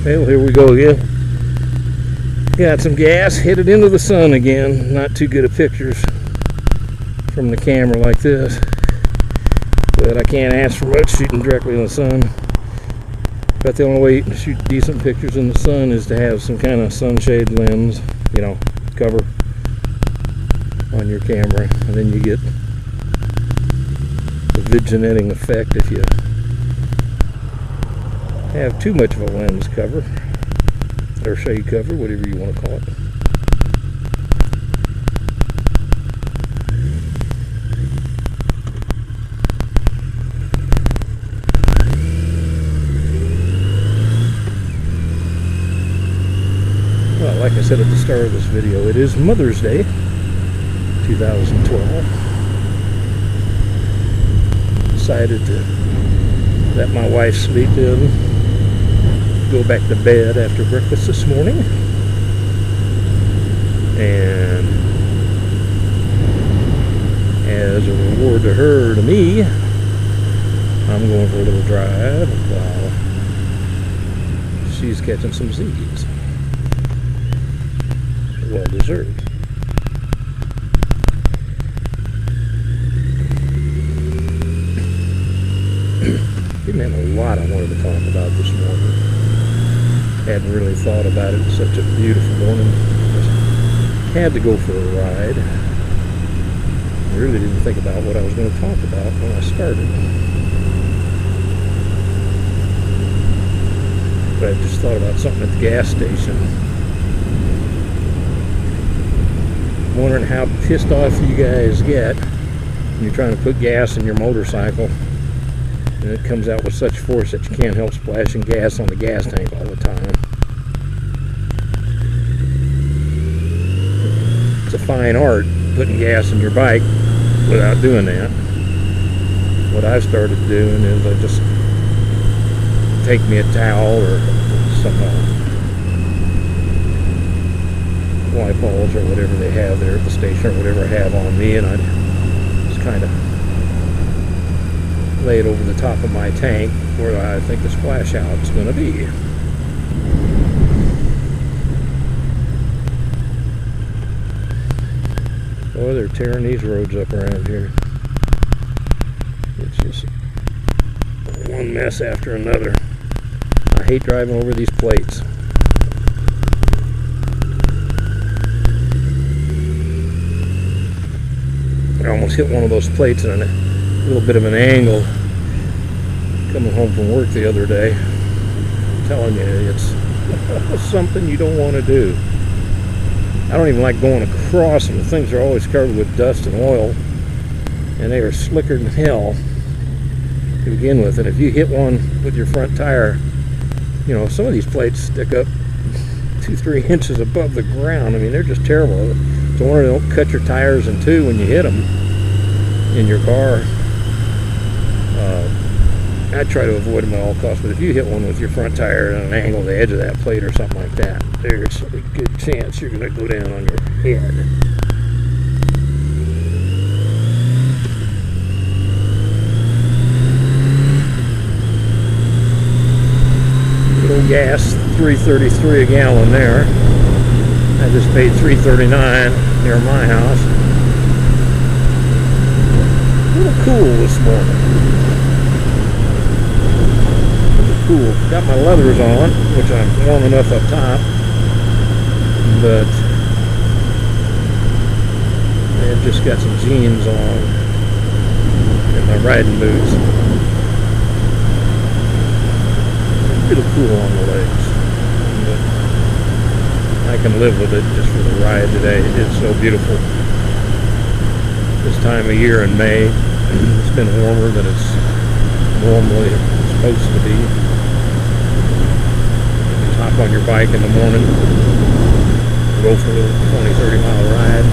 Well, here we go again. Got some gas, headed into the sun again. Not too good at pictures from the camera like this, but I can't ask for much shooting directly in the sun. But the only way you can shoot decent pictures in the sun is to have some kind of sunshade lens, you know, cover on your camera, and then you get the vignetting effect if you have too much of a lens cover or shade cover, whatever you want to call it. Well, like I said at the start of this video, it is Mother's Day 2012. Decided to let my wife sleep in, go back to bed after breakfast this morning, and as a reward to her, to me, I'm going for a little drive while she's catching some Z's. Well deserved. Didn't have a lot I wanted to talk about this morning. Hadn't really thought about it. It's such a beautiful morning. Just had to go for a ride. I really didn't think about what I was going to talk about when I started. But I just thought about something at the gas station. I'm wondering how pissed off you guys get when you're trying to put gas in your motorcycle and it comes out with such force that you can't help splashing gas on the gas tank all the time. It's a fine art putting gas in your bike without doing that. What I've started doing is I just take me a towel or some Y-balls or whatever they have there at the station, or whatever I have on me, and I just kind of lay it over the top of my tank where I think the splash out is going to be. Boy, they're tearing these roads up around here. It's just one mess after another. I hate driving over these plates. I almost hit one of those plates in a little bit of an angle coming home from work the other day. I'm telling you, it's something you don't want to do. I don't even like going across them. The things are always covered with dust and oil, and they are slicker than hell to begin with. And if you hit one with your front tire, you know, some of these plates stick up 2-3 inches above the ground. I mean, they're just terrible. So I wonder they don't cut your tires in two when you hit them in your car. I try to avoid them at all costs, but if you hit one with your front tire at an angle, the edge of that plate or something like that, there's a good chance you're going to go down on your head. Good old gas, $3.33 a gallon there. I just paid $3.39 near my house. A little cool this morning. Cool. Got my leathers on, which I'm warm enough up top, but I've just got some jeans on and my riding boots. It's a little cool on the legs, but I can live with it just for the ride today. It's so beautiful. This time of year in May, it's been warmer than it's normally supposed to be. Hop on your bike in the morning, go for a little 20-30 mile ride.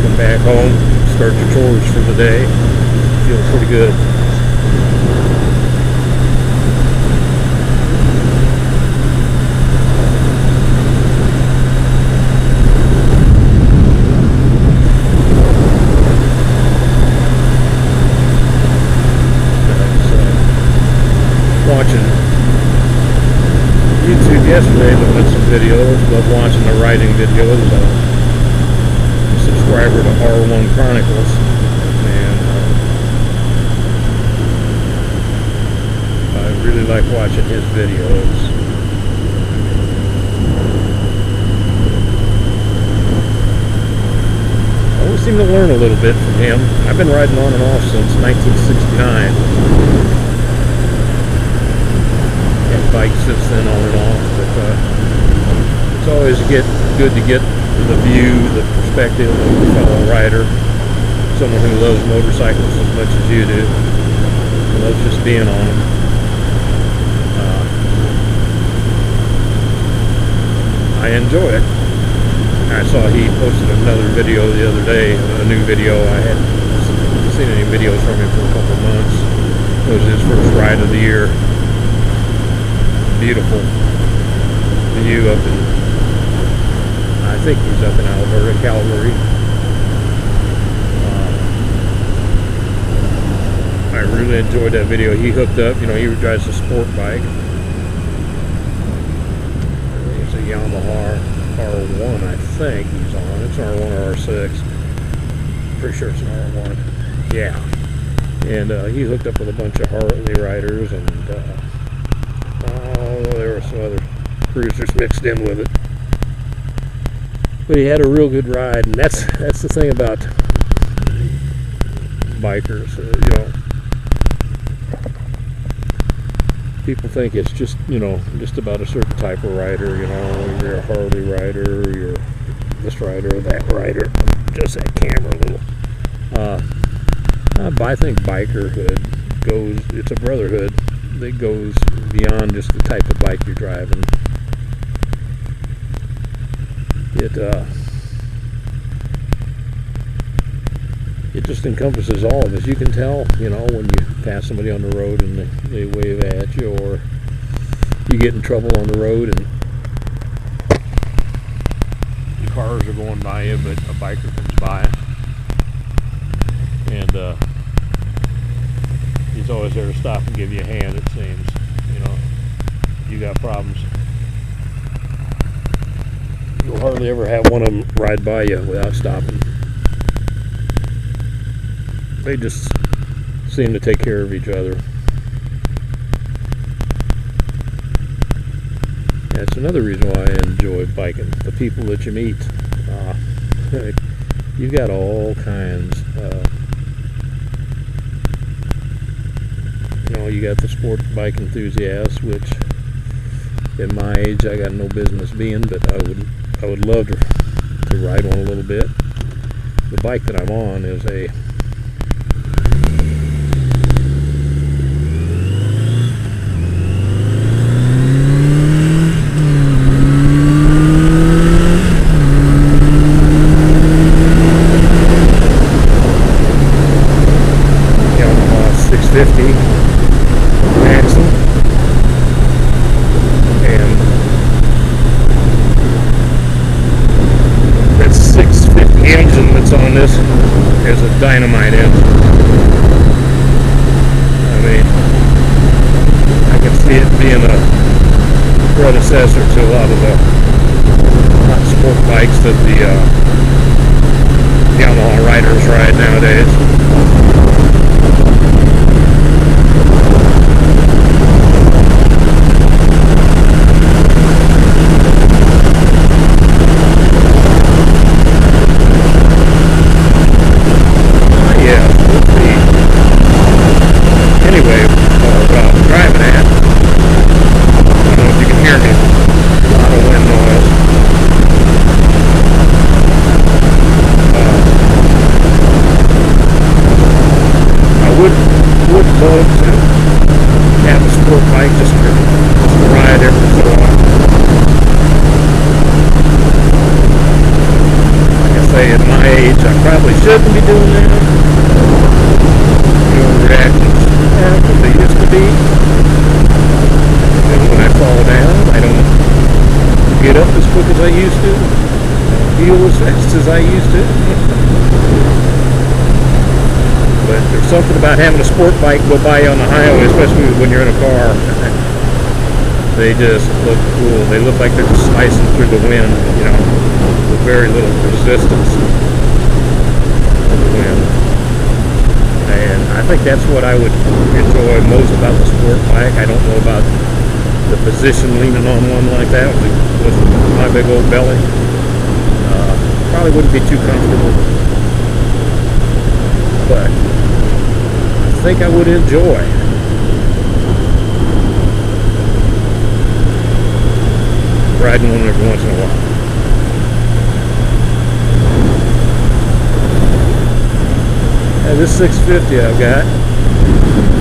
Come back home, start your chores for the day. Feels pretty good. channels, love watching the riding videos. I'm a subscriber to R1 Chronicles, and I really like watching his videos. I always seem to learn a little bit from him. I've been riding on and off since 1969. Had bikes since then on and off, but it's always good to get the view, the perspective of a fellow rider, someone who loves motorcycles as much as you do, and loves just being on them. I enjoy it. I saw he posted another video the other day, a new video. I hadn't seen any videos from him for a couple of months. It was his first ride of the year. Beautiful view up in, I think he's up in Alberta, Calgary. I really enjoyed that video. He hooked up, you know, he drives a sport bike. It's a Yamaha R1, I think he's on. It's R1 or R6. Pretty sure it's an R1. Yeah. And he hooked up with a bunch of Harley riders, and there were some other cruisers mixed in with it. But he had a real good ride, and that's the thing about bikers. You know, people think it's just, you know, just about a certain type of rider. You know, you're a Harley rider, you're this rider or that rider. Just that camera little. But I think bikerhood goes, it's a brotherhood that goes beyond just the type of bike you're driving. It just encompasses all of us. You can tell, you know, when you pass somebody on the road and they wave at you, or you get in trouble on the road and the cars are going by you, but a biker comes by, and he's always there to stop and give you a hand, it seems. You know, if you got problems, you'll hardly ever have one of them ride by you without stopping. They just seem to take care of each other. That's another reason why I enjoy biking. The people that you meet. You've got all kinds. You know, you got the sport bike enthusiasts, which at my age I got no business being, but I would love to ride one a little bit. The bike that I'm on is a Yamaha 650 Maxim, and that 650 engine that's on this is a dynamite engine. I mean, I can see it being a predecessor to a lot of the hot sport bikes that the Yamaha riders ride nowadays. Anyway, what I'm driving at, I don't know if you can hear me, a lot of wind noise. I would love to have a sport bike just to ride every so often. Like I say, at my age, I probably shouldn't be doing that. Reactions aren't what they used to be, and when I fall down I don't get up as quick as I used to, feel as fast as I used to. But there's something about having a sport bike go by you on the highway, especially when you're in a car. They just look cool. They look like they're just slicing through the wind, you know, with very little resistance of the wind. And I think that's what I would enjoy most about the sport bike. I don't know about the position leaning on one like that with my big old belly. Probably wouldn't be too comfortable, but I think I would enjoy riding one every once in a while. Now this 650 I've got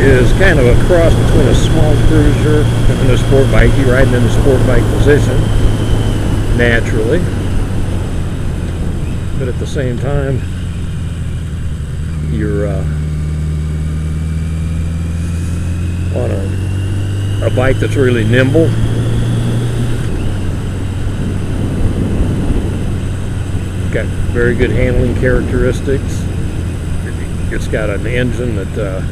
is kind of a cross between a small cruiser and a sport bike. You're riding in the sport bike position naturally, but at the same time you're on a bike that's really nimble. Got very good handling characteristics. It's got an engine that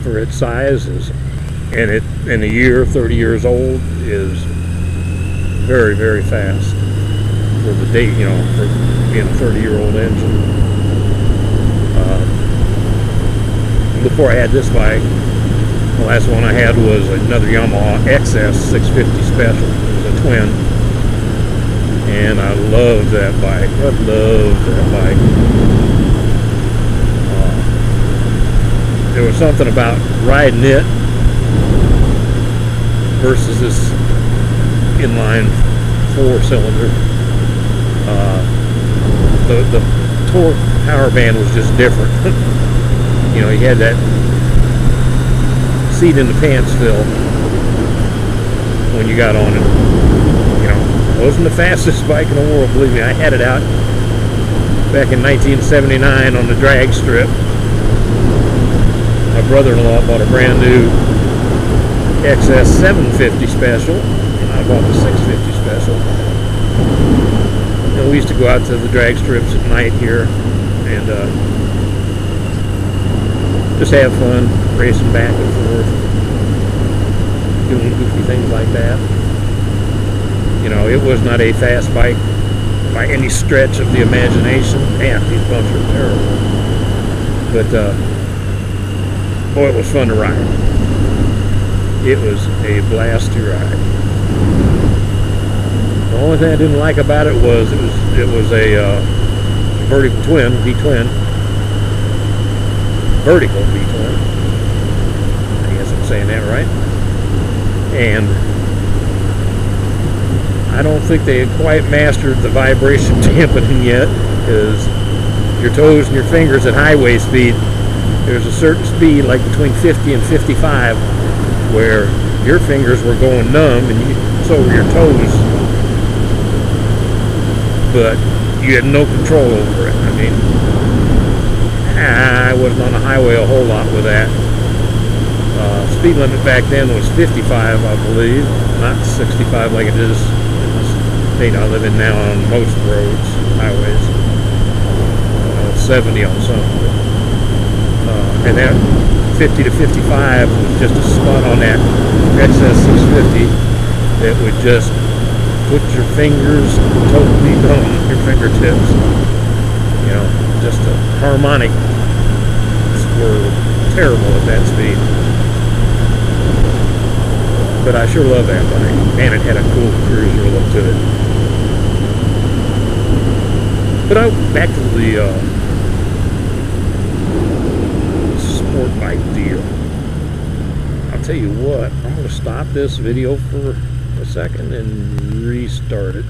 for its size is, and it in a year, 30 years old, is very, very fast for the date, you know, for being a 30-year-old engine. Before I had this bike, the last one I had was another Yamaha XS 650 Special. It was a twin, and I loved that bike. I loved that bike. There was something about riding it versus this inline 4-cylinder. The torque power band was just different. You know, you had that seat in the pants feel when you got on it. You know, it wasn't the fastest bike in the world, believe me. I had it out back in 1979 on the drag strip. My brother-in-law bought a brand new XS 750 Special, and I bought the 650 Special. And we used to go out to the drag strips at night here and just have fun racing back and forth, doing goofy things like that. You know, it was not a fast bike by any stretch of the imagination. Man, these bumps are terrible. But boy, it was fun to ride. It was a blast to ride. The only thing I didn't like about it was a vertical twin, V-twin. Vertical V-twin. I guess I'm saying that right. And I don't think they had quite mastered the vibration dampening yet, because your toes and your fingers at highway speed, there's a certain speed, like between 50 and 55, where your fingers were going numb, and so were your toes, but you had no control over it. I mean, I wasn't on the highway a whole lot with that. Speed limit back then was 55, I believe, not 65 like it is in the state I live in now on most roads, highways. 70 on some. And that 50 to 55 was just a spot on that XS 650 that would just put your fingers totally numb, your fingertips. You know, just the harmonics were terrible at that speed. But I sure love that bike. Man, it had a cool cruiser look to it. But back to the sport bike deal. I'll tell you what, I'm going to stop this video for a second and restart it.